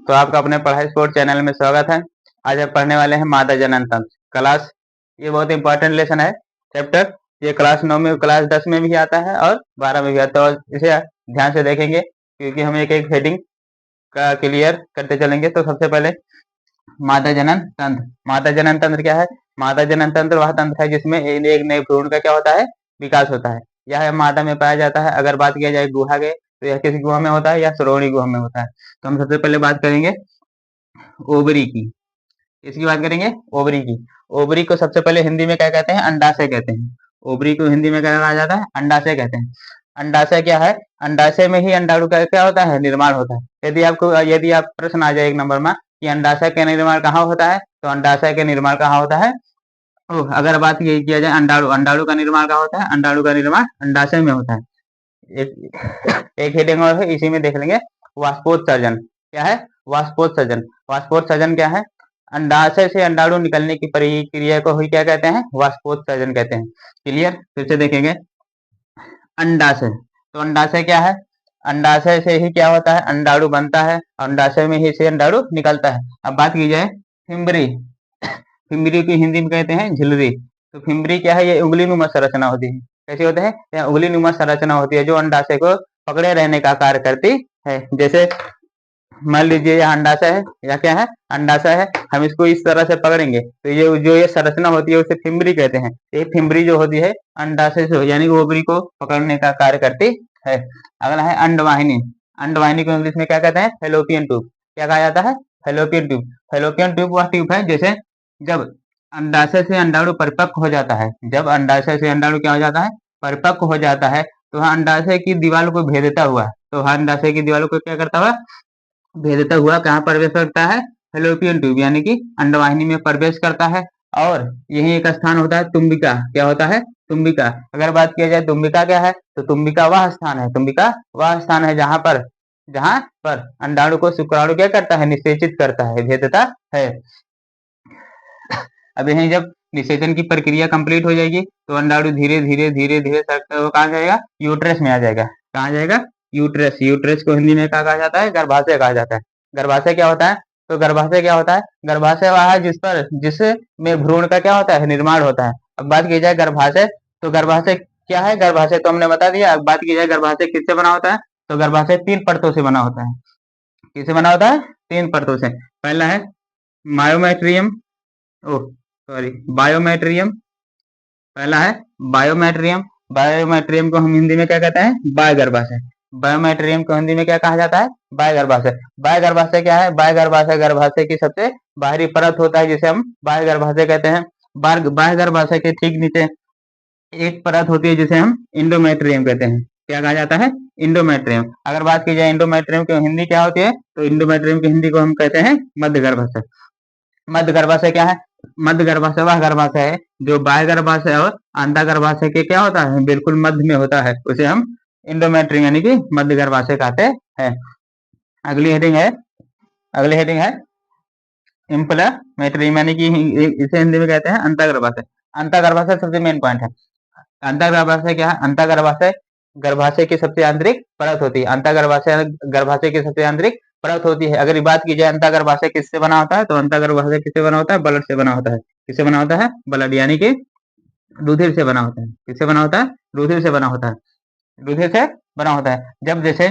तो आपका अपने पढ़ाई स्पोर्ट चैनल में स्वागत है। आज हम पढ़ने वाले हैं मादा जनन तंत्र क्लास। ये बहुत इंपॉर्टेंट लेसन है, चैप्टर। ये क्लास 9 में, क्लास 10 में भी आता है और 12 में भी आता है। तो इसे ध्यान से देखेंगे क्योंकि हम एक एक हेडिंग का क्लियर करते चलेंगे। तो सबसे पहले मादा जनन तंत्र। मादा जनन तंत्र क्या है? मादा जनन तंत्र वह तंत्र है जिसमें एक नए भ्रूण का क्या होता है? विकास होता है। यह मादा में पाया जाता है। अगर बात किया जाए गुहा के, तो यह किस गुहा में होता है? या श्रोणि गुहा में होता है। तो हम सबसे पहले बात करेंगे ओवरी की। इसकी बात करेंगे ओवरी की। ओवरी को सबसे पहले हिंदी में क्या कहते हैं? अंडाशय कहते हैं। ओवरी को हिंदी में क्या कहा जाता है? अंडाशय कहते हैं। अंडाशय क्या है? अंडाशय में ही अंडाणु का क्या होता है? निर्माण होता है। यदि आप प्रश्न आ जाए एक नंबर में कि अंडाशय का निर्माण कहाँ होता है, तो अंडाशय का निर्माण कहाँ होता है? अगर बात ये किया जाए अंडाणु, अंडाणु का निर्माण कहाँ होता है? अंडाणु का निर्माण अंडाशय में होता है। एक हेडिंग और है, इसी में देख लेंगे वाष्पोत्सर्जन। क्या है? वाष्पोत्सर्जन। वाष्पोत्सर्जन क्या है? अंडाशय से अंडाणु निकलने की प्रक्रिया को ही क्या कहते हैं? वाष्पोत्सर्जन कहते हैं। क्लियर? फिर से देखेंगे अंडाशय। तो अंडाशय क्या है? अंडाशय से ही क्या होता है? अंडाणु बनता है। अंडाशय में ही से अंडाणु निकलता है। अब बात की जाए फिम्बरी। फिम्बरी की हिंदी में कहते हैं झिल्ली। तो फिम्बरी क्या है? ये उंगली नुमा संरचना होती है। कैसी होते हैं? यह उंगली नुमा संरचना होती है जो अंडाशय को पकड़े रहने का कार्य करती है। जैसे मान लीजिए यह अंडाशय है, या क्या है? अंडाशय है। हम इसको इस तरह से पकड़ेंगे तो ये जो ये संरचना होती है उसे फिम्बरी कहते हैं। ये फिम्बरी जो होती है अंडाशय से यानी ओवरी को पकड़ने का कार्य करती है। अगला है अंडवाहिनी। अंडवाहिनी को इंग्लिश में क्या कहते हैं? Fallopian tube. क्या कहा जाता है? Fallopian tube. फैलोपियन ट्यूब वह ट्यूब है जैसे जब अंडाशय से अंडाणु परिपक्व हो जाता है, जब अंडाशय से अंडाणु क्या हो जाता है? परिपक्व हो जाता है, तो वह अंडाशय की दीवार को भेदता हुआ, तो वह अंडाशय की दीवार को क्या करता हुआ? भेदता हुआ कहाँ प्रवेश करता है? फैलोपियन ट्यूब यानी कि अंडवाहिनी में प्रवेश करता है। और यही एक स्थान होता है तुम्बिका। क्या होता है? तुम्बिका। अगर बात किया जाए तुम्बिका क्या है, तो तुम्बिका वह स्थान है, तुम्बिका वह स्थान है जहां पर अंडाणु को शुक्राणु क्या करता है? निषेचित करता है, भेदता है। अब यही जब निषेचन की प्रक्रिया कंप्लीट हो जाएगी तो अंडाणु धीरे धीरे धीरे धीरे सरकते हुए कहाँ जाएगा? यूट्रस में आ जाएगा। कहाँ जाएगा? यूट्रस। यूट्रस को हिंदी में क्या कहा जाता है? गर्भाशय कहा जाता है। गर्भाशय क्या होता है? तो गर्भाशय क्या होता है? गर्भाशय वह है जिसमें भ्रूण का क्या होता है? निर्माण होता है। अब बात की जाए गर्भाशय, तो गर्भाशय क्या है? गर्भाशय तो हमने बता दिया। अब बात की जाए गर्भाशय किससे बना होता है, तो गर्भाशय 3 परतों से बना होता है। किससे बना होता है? 3 परतों से। पहला है मायोमेट्रियम, ओह सॉरी, बायोमेट्रियम। पहला है बायोमेट्रियम। बायोमेट्रियम को हम हिंदी में क्या कहते हैं? बाह्य गर्भाशय। बायोमेट्रियम को हिंदी में क्या कहा जाता है? बाह्य गर्भाशय। बाह्य गर्भाशय क्या है? बाह्य गर्भाशय गर्भाशय की सबसे बाहरी परत होता है जिसे हम बाह्य गर्भाशय कहते हैं। बाह्य गर्भाशय के ठीक नीचे एक परत होती है जिसे हम इंडोमेट्रियम कहते हैं। क्या कहा जाता है? इंडोमेट्रियम। अगर बात की जाए इंडोमेट्रियम की हिंदी क्या होती है, तो इंडोमेट्रियम की हिंदी को हम कहते हैं मध्य गर्भाशय। मध्य गर्भाशय क्या है? मध्य गर्भाशय वह गर्भाशय है जो बाह्य गर्भाशय और अंतः गर्भाशय के क्या होता है? बिल्कुल मध्य में होता है। उसे हम इंडोमेट्रियम यानी कि मध्य गर्भाशय कहते हैं। अगली हेडिंग है, अगली हेडिंग है इम्प्लामेट्रियम यानी कि इसे हिंदी में कहते हैं अंतः गर्भाशय। अंतः गर्भाशय सबसे मेन पॉइंट है। अंतः गर्भाशय क्या है? अंतः गर्भाशय गर्भाशय की सबसे आंतरिक परत होती है। अंतः गर्भाशय गर्भाशय की सबसे आंतरिक परत होती है। अगर बात की जाए अंतः गर्भाशय किससे बना होता है, तो अंतः गर्भाशय किससे बना होता है? ब्लड से बना होता है। किससे बना होता है? ब्लड यानी कि रुधिर से बना होता है। किससे बना होता है? रुधिर से बना होता है। रुधिर से बना होता है। जब जैसे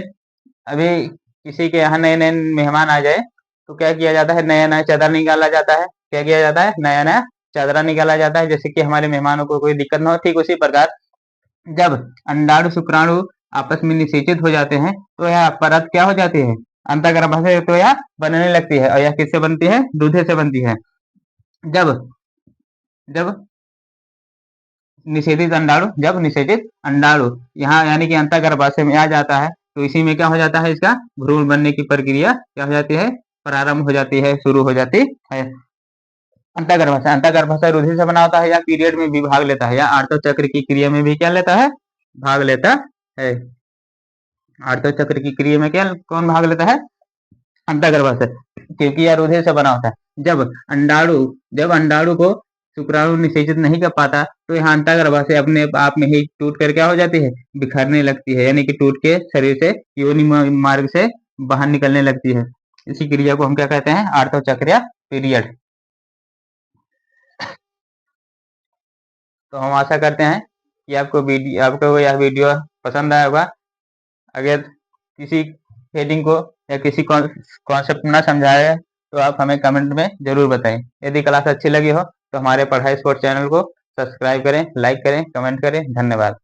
अभी किसी के यहाँ नए नए मेहमान आ जाए तो क्या किया जाता है? नया नया चादर निकाला जाता है। क्या किया जाता है? नया नया चादरा निकाला जाता है, जैसे कि हमारे मेहमानों को कोई दिक्कत ना हो। ठीक उसी प्रकार जब अंडाणु शुक्राणु आपस में निषेचित हो जाते हैं तो यह परत क्या हो जाती है? अंतः गर्भाशय तो यह बनने लगती है। और यह किससे बनती है? दूध से बनती है। जब जब जब निषेचित अंडाणु यहाँ यानी कि अंतः गर्भाशय में आ जाता है तो इसी में क्या हो जाता है? इसका भ्रूण बनने की प्रक्रिया क्या हो जाती है? प्रारंभ हो जाती है, शुरू हो जाती है। अंतः गर्भाशय रुधिर से बना होता है या पीरियड में भी भाग लेता है, या आर्तव चक्र की क्रिया में भी क्या लेता है? भाग लेता है। आर्तव चक्र की क्रिया में क्या कौन भाग लेता है? अंतः गर्भाशय, क्योंकि यह रुधिर से बना होता है। जब अंडाणु को शुक्राणु निषेचित नहीं कर पाता तो यहाँ अंतः गर्भाशय अपने आप में ही टूट कर क्या हो जाती है? बिखरने लगती है, यानी कि टूट के शरीर से योनि मार्ग से बाहर निकलने लगती है। इसी क्रिया को हम क्या कहते हैं, आर्थोचक्रिया पीरियड। तो हम आशा करते हैं कि आपको यह वीडियो पसंद आया होगा। अगर किसी हेडिंग को या किसी कॉन्सेप्ट ना समझाया तो आप हमें कमेंट में जरूर बताएं। यदि क्लास अच्छी लगी हो तो हमारे पढ़ाई स्पोर्ट्स चैनल को सब्सक्राइब करें, लाइक करें, कमेंट करें। धन्यवाद।